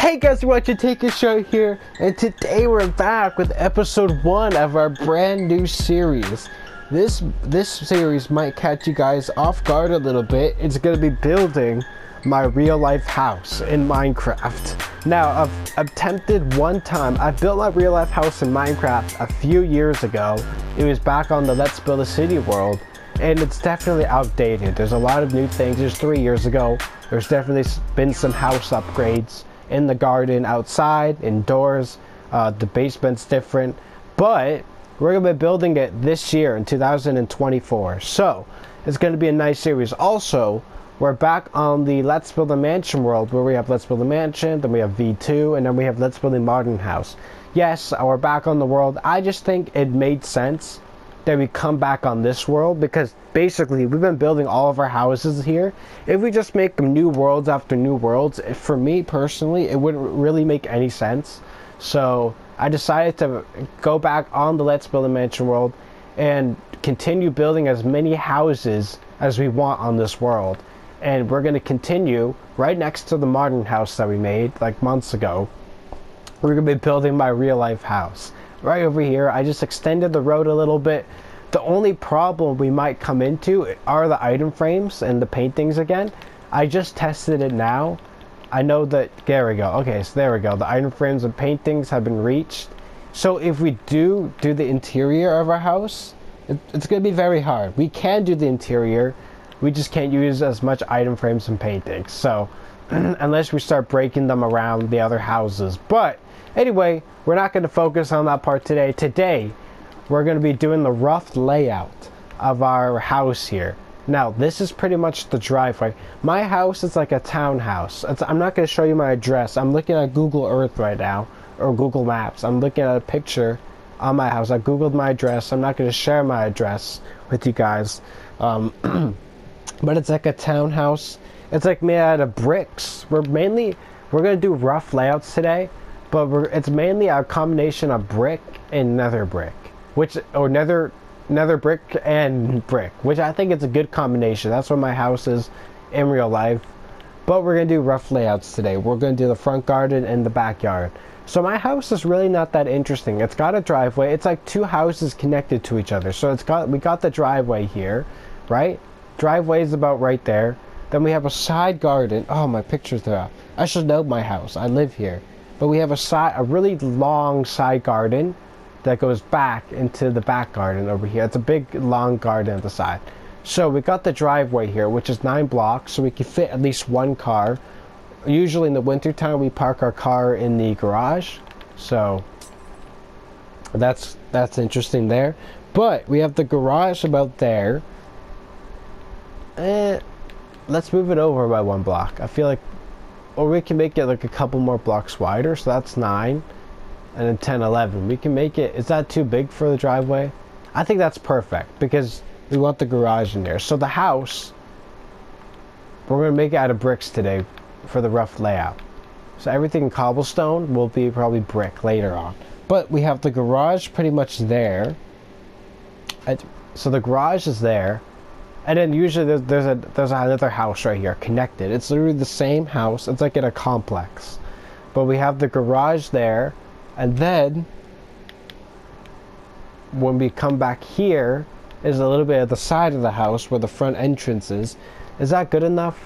Hey guys, you're watching Take Your Shirt here, and today we're back with episode 1 of our brand new series. This series might catch you guys off guard a little bit. It's going to be building my real life house in Minecraft. Now, I've attempted one time. I built my real life house in Minecraft a few years ago. It was back on the Let's Build a City world, and it's definitely outdated. There's a lot of new things. It was 3 years ago. There's definitely been some house upgrades in the garden, outside, indoors. The basement's different, but we're gonna be building it this year in 2024. So it's gonna be a nice series. Also, we're back on the Let's Build a Mansion world, where we have Let's Build a Mansion, then we have V2, and then we have Let's Build a Modern House. Yes, we're back on the world. I just think it made sense that we come back on this world, because basically we've been building all of our houses here. If we just make new worlds after new worlds, for me personally, it wouldn't really make any sense. So I decided to go back on the Let's Build a Mansion world and continue building as many houses as we want on this world. And we're going to continue right next to the modern house that we made like months ago. We're going to be building my real life house right over here. I just extended the road a little bit. The only problem we might come into are the item frames and the paintings again. I just tested it now. I know that, there we go. Okay, so there we go. The item frames and paintings have been reached. So if we do the interior of our house, it's going to be very hard. We can do the interior. We just can't use as much item frames and paintings. So unless we start breaking them around the other houses. But anyway, we're not going to focus on that part today. Today, we're going to be doing the rough layout of our house here. Now, this is pretty much the driveway. My house is like a townhouse. I'm not going to show you my address. I'm looking at Google Earth right now, or Google Maps. I'm looking at a picture on my house. I Googled my address. I'm not going to share my address with you guys. But it's like a townhouse. It's like made out of bricks. We're going to do rough layouts today. But it's mainly a combination of brick and nether brick, nether brick and brick, which I think it's a good combination. That's what my house is in real life. But we're gonna do rough layouts today. We're gonna do the front garden and the backyard. So my house is really not that interesting. It's got a driveway. It's like two houses connected to each other. So we got the driveway here, right? Driveway is about right there. Then we have a side garden. Oh, my picture's there. I should know my house. I live here. But we have a really long side garden that goes back into the back garden over here. It's a big, long garden at the side. So we got the driveway here, which is 9 blocks, so we can fit at least one car. Usually in the winter time, we park our car in the garage. So that's interesting there. But we have the garage about there. Let's move it over by 1 block. I feel like, or we can make it like a couple more blocks wider, so that's 9, and then 10, 11. We can make it, is that too big for the driveway? I think that's perfect, because we want the garage in there. So the house, we're going to make it out of bricks today for the rough layout. So everything in cobblestone will be probably brick later on. But we have the garage pretty much there. So the garage is there. And then usually there's another house right here connected. It's literally the same house. It's like in a complex. But we have the garage there. And then when we come back here is a little bit at the side of the house where the front entrance is. Is that good enough?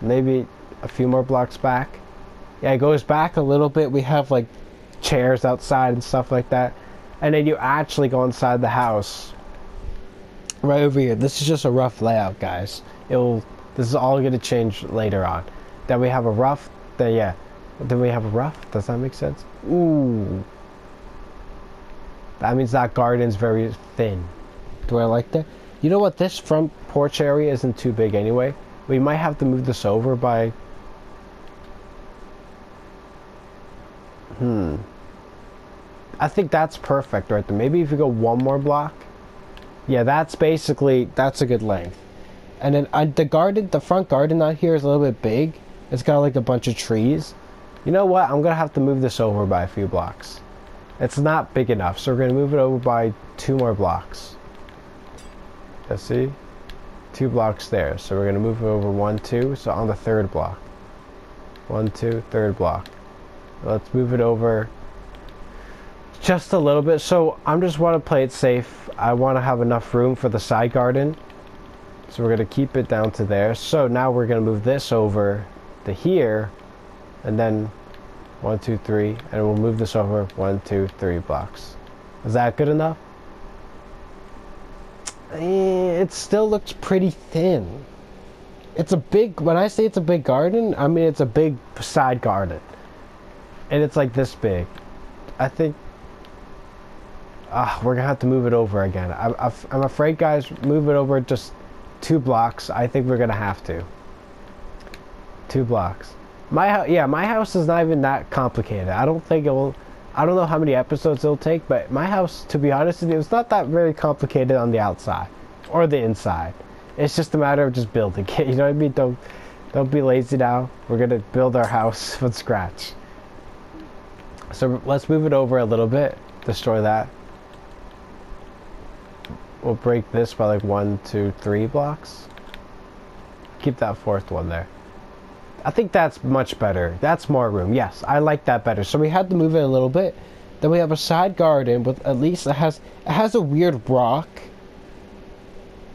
Maybe a few more blocks back. Yeah, it goes back a little bit. We have like chairs outside and stuff like that. And then you actually go inside the house. Right over here. This is just a rough layout, guys. This is all going to change later on. Then we have a rough. Then we have a rough. Does that make sense? Ooh. That means that garden's very thin. Do I like that? You know what? This front porch area isn't too big anyway. We might have to move this over by. I think that's perfect right there. Maybe if you go one more block. Yeah, that's a good length. And then the front garden out here is a little bit big. It's got like a bunch of trees. You know what? I'm going to have to move this over by a few blocks. It's not big enough, so we're going to move it over by 2 more blocks. Let's see. 2 blocks there. So we're going to move it over 1, 2. So on the 3rd block. 1, 2, 3rd block. Let's move it over just a little bit. So I'm just want to play it safe. I want to have enough room for the side garden. So we're going to keep it down to there. So now we're going to move this over to here. And then 1, 2, 3. And we'll move this over 1, 2, 3 blocks. Is that good enough? It still looks pretty thin. It's a big, when I say it's a big garden, I mean it's a big side garden. And it's like this big. I think we're gonna have to move it over again. I'm afraid, guys, move it over just 2 blocks. I think we're gonna have to. 2 blocks. My house is not even that complicated. I don't think it will. I don't know how many episodes it'll take, but my house, to be honest with you, it's not that very complicated on the outside or the inside. It's just a matter of just building it. You know what I mean? Don't be lazy now. We're gonna build our house from scratch. So let's move it over a little bit. Destroy that. We'll break this by like 1, 2, 3 blocks. Keep that 4th one there. I think that's much better. That's more room. Yes, I like that better. So we had to move it a little bit. Then we have a side garden with, at least it has a weird rock.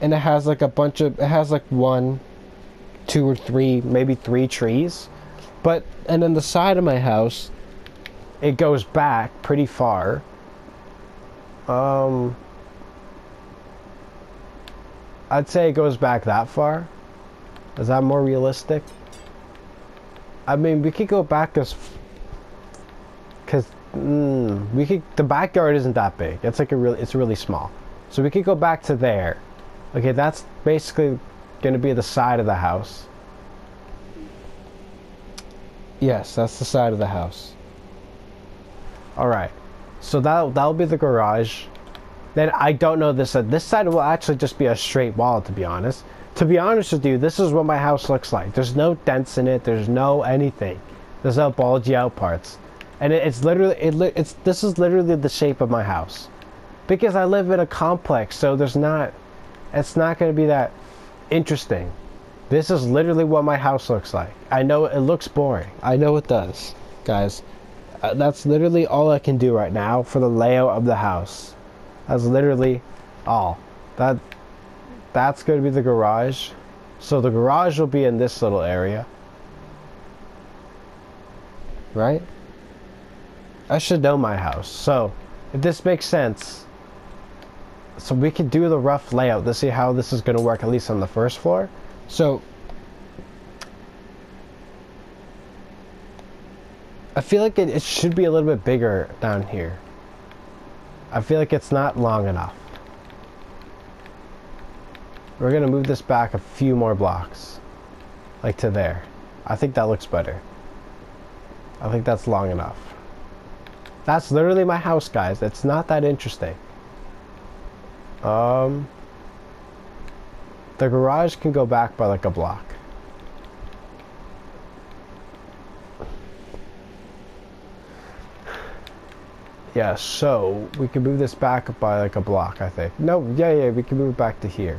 And it has like a bunch of, it has like 1, 2 or 3, maybe 3 trees. And then the side of my house, it goes back pretty far. I'd say it goes back that far. Is that more realistic? I mean, we could go back because the backyard isn't that big. It's like it's really small. So we could go back to there. Okay, that's basically gonna be the side of the house. Yes, that's the side of the house. All right, so that'll be the garage. Then I don't know this side. This side will actually just be a straight wall, to be honest. To be honest with you, this is what my house looks like. There's no dents in it. There's no anything. There's no bulgy out parts. And it's literally, this is literally the shape of my house. Because I live in a complex, so it's not going to be that interesting. This is literally what my house looks like. I know it looks boring. I know it does, guys. That's literally all I can do right now for the layout of the house. That's literally all. That's going to be the garage. So the garage will be in this little area. Right? I should know my house. So, if this makes sense, so we can do the rough layout to see how this is going to work, at least on the first floor. So, I feel like it should be a little bit bigger down here. I feel like it's not long enough. We're going to move this back a few more blocks. Like to there. I think that looks better. I think that's long enough. That's literally my house, guys. It's not that interesting. The garage can go back by like a block. Yeah, so we can move this back by like a block, I think. No, yeah, we can move it back to here.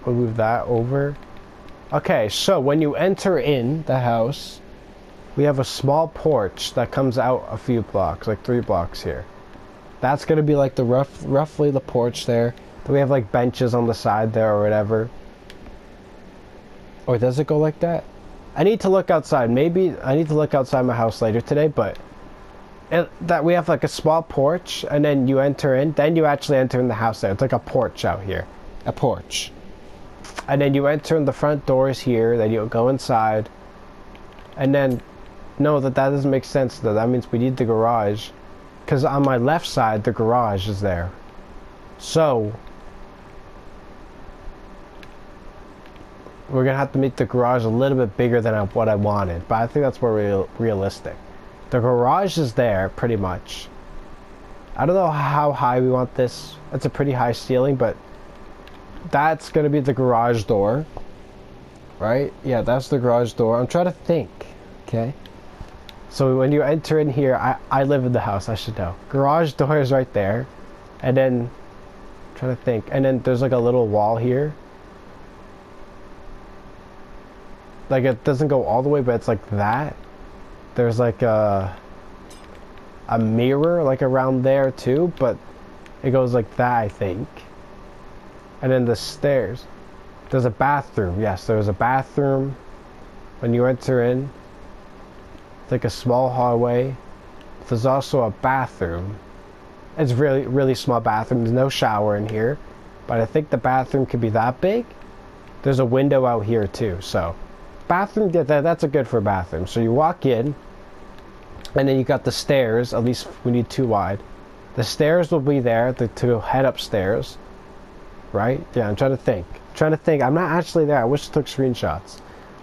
We'll move that over. Okay, so when you enter in the house, we have a small porch that comes out a few blocks, like 3 blocks here. That's gonna be like the roughly the porch there. Then we have like benches on the side there or whatever. Or does it go like that? I need to look outside. Maybe I need to look outside my house later today, but that we have like a small porch, and then you enter in, then you actually enter in the house there. It's like a porch out here. A porch. And then you enter in the front doors here, then you go inside. And then, no, that doesn't make sense though. That means we need the garage. Because on my left side, the garage is there. So, we're going to have to make the garage a little bit bigger than what I wanted. But I think that's more realistic. The garage is there, pretty much. I don't know how high we want this. It's a pretty high ceiling, but that's going to be the garage door. Right? Yeah, that's the garage door. I'm trying to think. Okay? So when you enter in here, I live in the house, I should know. Garage door is right there. And then, I'm trying to think. And then there's like a little wall here. like it doesn't go all the way, but it's like that. There's like a mirror like around there too, but it goes like that, I think. And then the stairs. There's a bathroom. Yes, there's a bathroom when you enter in. It's like a small hallway. There's also a bathroom. It's really, really small bathroom. There's no shower in here, but I think the bathroom could be that big. There's a window out here too, so bathroom, that's a good for a bathroom. So you walk in, and then you got the stairs. At least we need 2 wide. The stairs will be there to head upstairs, right? Yeah, I'm trying to think. I'm not actually there. I wish I took screenshots.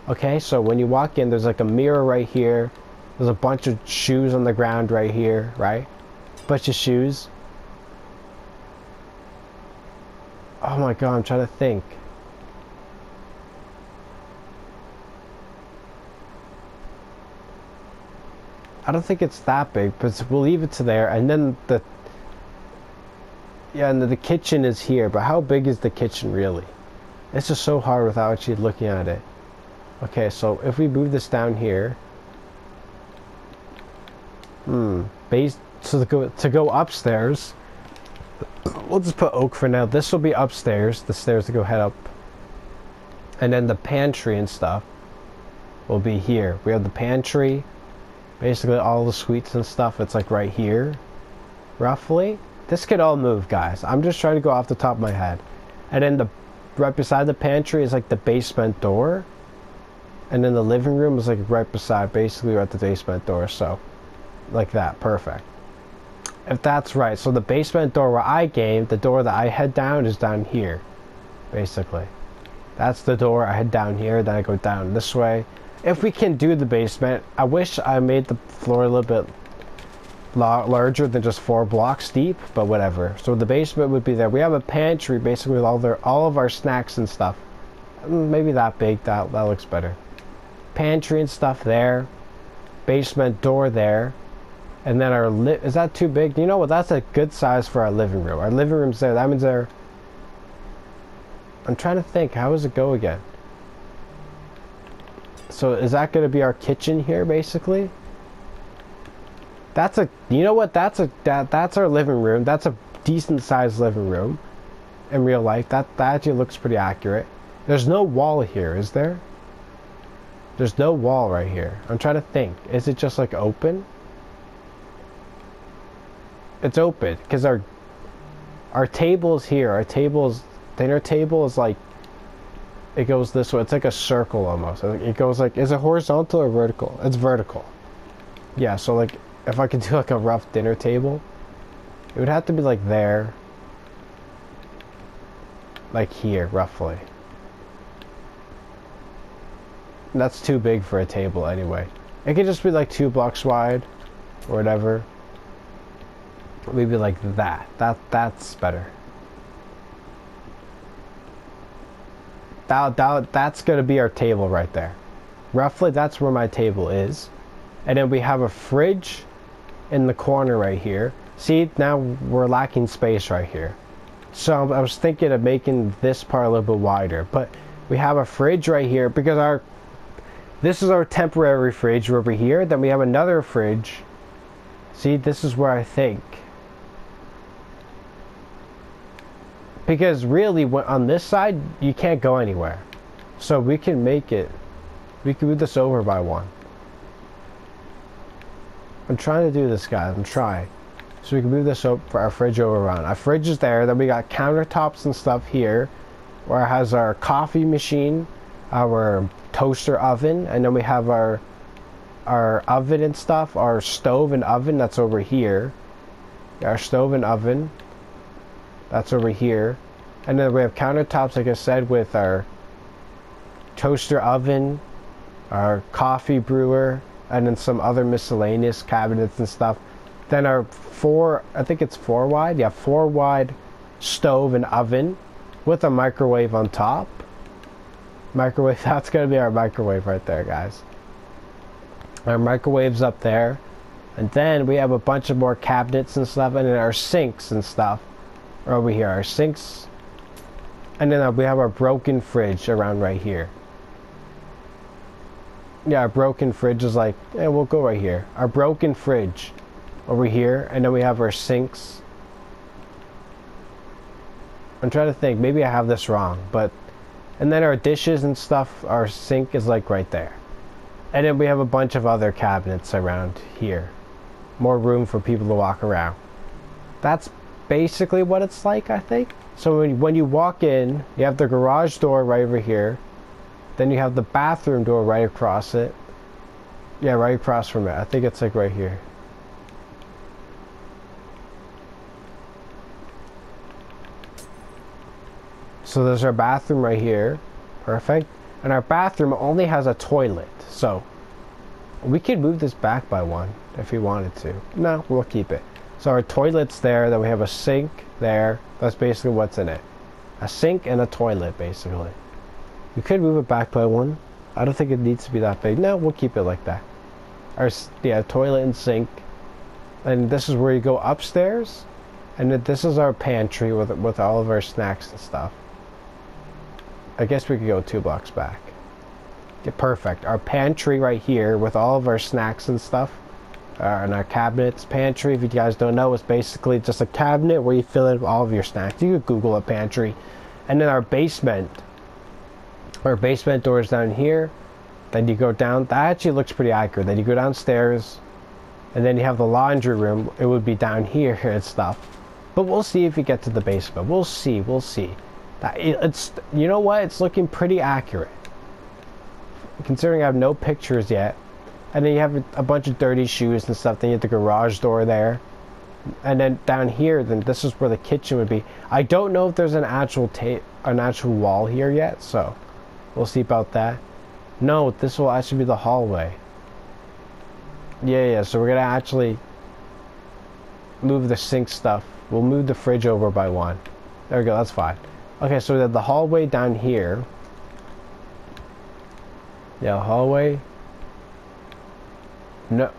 Okay, so when you walk in, there's like a mirror right here. There's a bunch of shoes on the ground right here, right? Bunch of shoes. Oh my god, I'm trying to think. I don't think it's that big, but we'll leave it to there. And then and the kitchen is here, but how big is the kitchen really? It's just so hard without actually looking at it. Okay, so if we move this down here, so to go upstairs, we'll just put oak for now. This will be upstairs, the stairs to go head up, and then the pantry and stuff will be here. We have the pantry, basically all the sweets and stuff. It's like right here, roughly. This could all move, guys. I'm just trying to go off the top of my head. And then right beside the pantry is like the basement door. And then the living room is like right beside, basically right at the basement door. So, like that, perfect. If that's right. So the basement door where I gamed, the door that I head down is down here, basically. That's the door I head down here, then I go down this way. If we can do the basement, I wish I made the floor a little bit larger than just 4 blocks deep, but whatever. So the basement would be there. We have a pantry basically with all of our snacks and stuff. Maybe that big, that looks better. Pantry and stuff there. Basement door there. And then our is that too big? You know what, that's a good size for our living room. Our living room's there. That means I'm trying to think, how does it go again? So is that going to be our kitchen here basically? You know what, that's our living room. That's a decent sized living room in real life. That actually looks pretty accurate. There's no wall here, is there? There's no wall right here. I'm trying to think. Is it just like open? It's open because our table is here. Dinner table is like, it goes this way. It's like a circle almost. It goes like, is it horizontal or vertical? It's vertical. Yeah, so like if I could do like a rough dinner table, it would have to be like there, like here roughly. And that's too big for a table anyway. It could just be like 2 blocks wide or whatever. Maybe like that. That's better. That's gonna be our table right there. Roughly that's where my table is. And then we have a fridge in the corner right here. See, now we're lacking space right here. So I was thinking of making this part a little bit wider, but we have a fridge right here because this is our temporary fridge over here. Then we have another fridge. See, this is where I think. Because really, on this side, you can't go anywhere. So we can make it, we can move this over by 1. I'm trying to do this, guys. I'm trying. So we can move this up for our fridge over around. Our fridge is there. Then we got countertops and stuff here, where it has our coffee machine, our toaster oven, and then we have our oven and stuff, our stove and oven. That's over here. Our stove and oven. That's over here. And then we have countertops, like I said, with our toaster oven, our coffee brewer, and then some other miscellaneous cabinets and stuff. Then our I think it's 4 wide. Yeah, 4 wide stove and oven with a microwave on top. Microwave, that's gonna be our microwave right there, guys. Our microwave's up there. And then we have a bunch of more cabinets and stuff, and then our sinks and stuff are over here. Our sinks. And then we have our broken fridge around right here. Yeah, our broken fridge is like, yeah, we'll go right here. Our broken fridge over here, and then we have our sinks. I'm trying to think, maybe I have this wrong, but, and then our dishes and stuff, our sink is like right there. And then we have a bunch of other cabinets around here. More room for people to walk around. That's basically what it's like, I think. So when you walk in, you have the garage door right over here. Then you have the bathroom door right across it. Yeah, right across from it. I think it's like right here. So there's our bathroom right here. Perfect. And our bathroom only has a toilet. So we could move this back by one if we wanted to. No, we'll keep it. So our toilet's there. Then we have a sink there. That's basically what's in it. A sink and a toilet, basically. We could move it back by one. I don't think it needs to be that big. No, we'll keep it like that. Our, yeah, toilet and sink. And this is where you go upstairs. And then this is our pantry with all of our snacks and stuff. I guess we could go 2 blocks back. Yeah, perfect. Our pantry right here with all of our snacks and stuff. And our cabinets. Pantry, if you guys don't know, is basically just a cabinet where you fill in all of your snacks. You could Google a pantry. And then our basement. Our basement door is down here. Then you go down. That actually looks pretty accurate. Then you go downstairs. And then you have the laundry room. It would be down here and stuff. But we'll see if you get to the basement. We'll see. We'll see. It's, you know what? It's looking pretty accurate. Considering I have no pictures yet. And then you have a bunch of dirty shoes and stuff. Then you have the garage door there. And then down here, then this is where the kitchen would be. I don't know if there's an actual wall here yet. So we'll see about that. No, this will actually be the hallway. Yeah, so we're gonna actually move the sink stuff. We'll move the fridge over by one. There we go, that's fine. Okay, so we have the hallway down here. Yeah, hallway. No.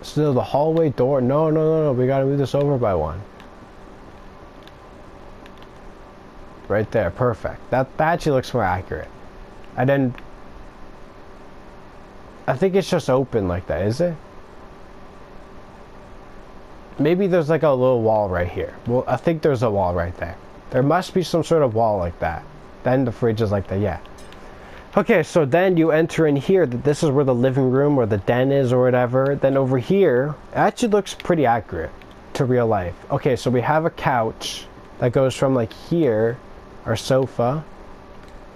Still the hallway door. No. We gotta move this over by one. Right there, perfect. That actually looks more accurate. And then I think it's just open like that, is it? Maybe there's like a little wall right here. Well, I think there's a wall right there. There must be some sort of wall like that. Then the fridge is like that, yeah. Okay, so then you enter in here. This is where the living room or the den is or whatever. Then over here, it actually looks pretty accurate to real life. Okay, so we have a couch that goes from like here, our sofa.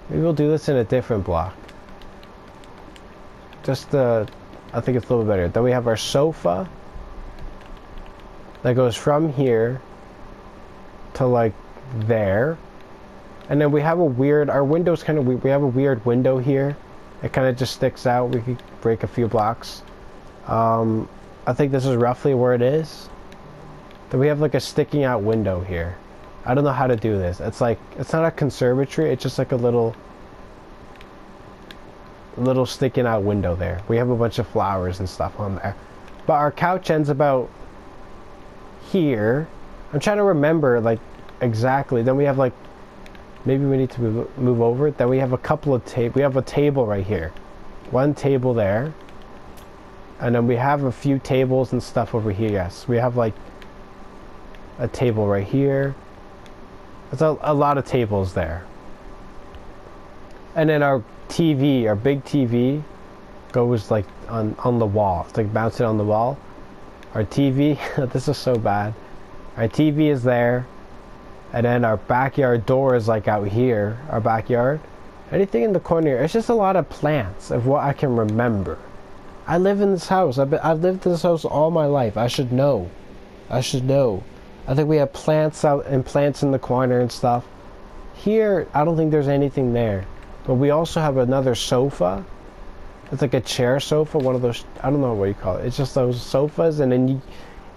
Maybe we'll do this in a different block. I think it's a little bit better. Then we have our sofa that goes from here to like there. And then we have our window's kind of weird. We have a weird window here. It kind of just sticks out. We could break a few blocks. I think this is roughly where it is. Then we have like a sticking out window here. I don't know how to do this. It's like, it's not a conservatory. It's just like a little sticking out window there. We have a bunch of flowers and stuff on there. But our couch ends about here. I'm trying to remember like exactly. Then we have like, maybe we need to move over. Then we have a couple of we have a table right here. One table there. And then we have a few tables and stuff over here. Yes, we have like a table right here. There's a lot of tables there. And then our TV, our big TV, goes like on the wall. It's like mounted on the wall. Our TV, this is so bad. Our TV is there. And then our backyard door is like out here, our backyard. Anything in the corner, it's just a lot of plants of what I can remember. I live in this house. I've lived in this house all my life. I should know. I think we have plants out and plants in the corner and stuff. Here, I don't think there's anything there. But we also have another sofa. It's like a chair sofa, one of those, I don't know what you call it. It's just those sofas, and then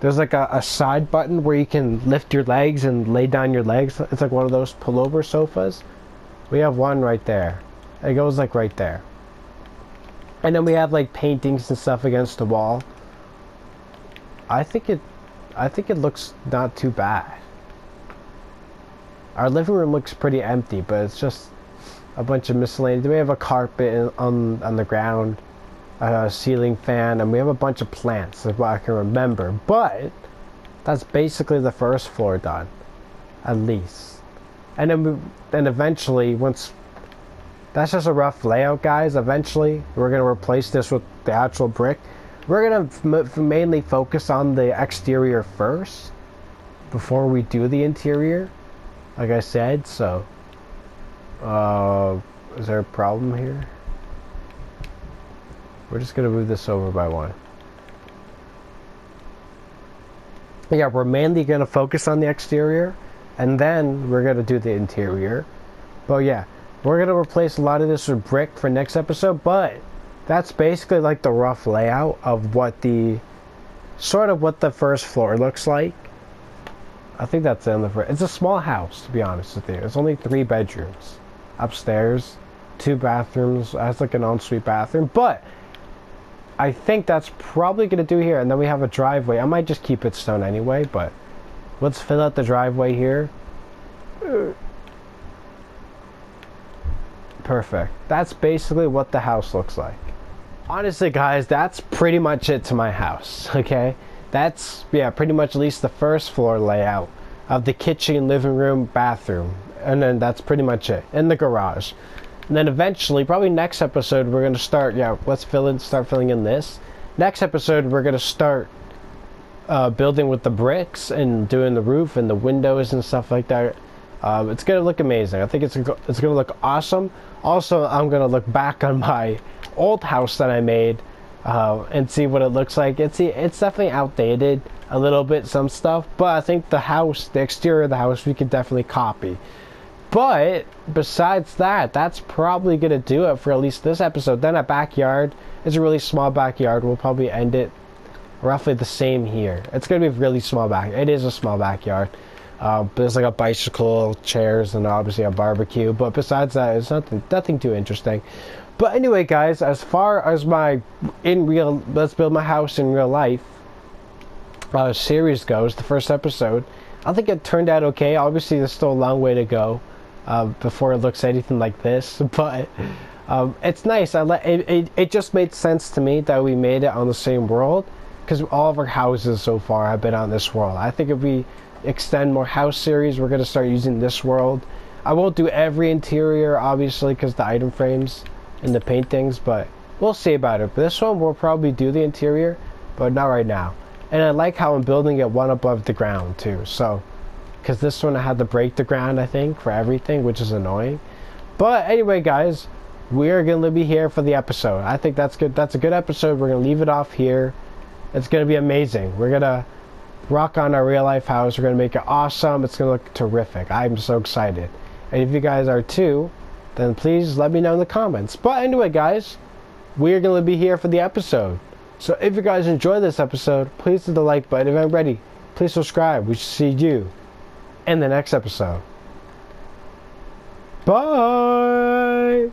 there's like a side button where you can lift your legs and lay down your legs. It's like one of those pullover sofas. We have one right there. It goes like right there. And then we have like paintings and stuff against the wall. I think it looks not too bad. Our living room looks pretty empty, but it's just, a bunch of miscellaneous. We have a carpet on the ground, a ceiling fan, and we have a bunch of plants, is what I can remember. But that's basically the first floor done, at least. And then eventually, once that's just a rough layout, guys. Eventually, we're gonna replace this with the actual brick. We're gonna mainly focus on the exterior first before we do the interior, like I said. So, is there a problem here? We're just gonna move this over by one. Yeah, we're mainly gonna focus on the exterior, and then we're gonna do the interior. But yeah, we're gonna replace a lot of this with brick for next episode. But that's basically like the rough layout of what the what the first floor looks like. I think that's in the first. It's a small house, to be honest with you. It's only 3 bedrooms, upstairs, 2 bathrooms. It has like an ensuite bathroom, but I think that's probably gonna do here. And then we have a driveway. I might just keep it stone anyway, but let's fill out the driveway here. Perfect. That's basically what the house looks like. Honestly, guys, that's pretty much it to my house, okay? That's, yeah, pretty much at least the first floor layout of the kitchen, living room, bathroom. And then that's pretty much it. In the garage. And then eventually, probably next episode, we're going to start, let's start filling in this. Next episode, we're going to start building with the bricks and doing the roof and the windows and stuff like that. It's going to look amazing. I think it's going to look awesome. Also, I'm going to look back on my old house that I made and see what it looks like. It's definitely outdated a little bit, some stuff, but I think the exterior of the house, we could definitely copy. But besides that, that's probably going to do it for at least this episode. Then a backyard. It's a really small backyard. We'll probably end it roughly the same here. It's going to be a really small It is a small backyard. There's like a bicycle, chairs, and obviously a barbecue. But besides that, it's nothing too interesting. But anyway, guys, as far as my let's build my house in real life series goes, the first episode, I think it turned out okay. Obviously, there's still a long way to go before it looks anything like this. But it's nice. It just made sense to me that we made it on the same world, because all of our houses so far have been on this world. I think if we extend more house series, we're going to start using this world. I won't do every interior, obviously, because the item frames and the paintings, but we'll see about it. But this one, we'll probably do the interior, but not right now. And I like how I'm building it one above the ground, too. So, because this one I had to break the ground, I think, for everything, which is annoying. But anyway, guys, we are going to be here for the episode. I think that's good. That's a good episode. We're going to leave it off here. It's going to be amazing. We're going to rock on our real life house. We're going to make it awesome. It's going to look terrific. I'm so excited. And if you guys are too, then please let me know in the comments. But anyway, guys, we're going to be here for the episode. So if you guys enjoyed this episode, please hit the like button. If you're ready, please subscribe. We shall see you in the next episode. Bye!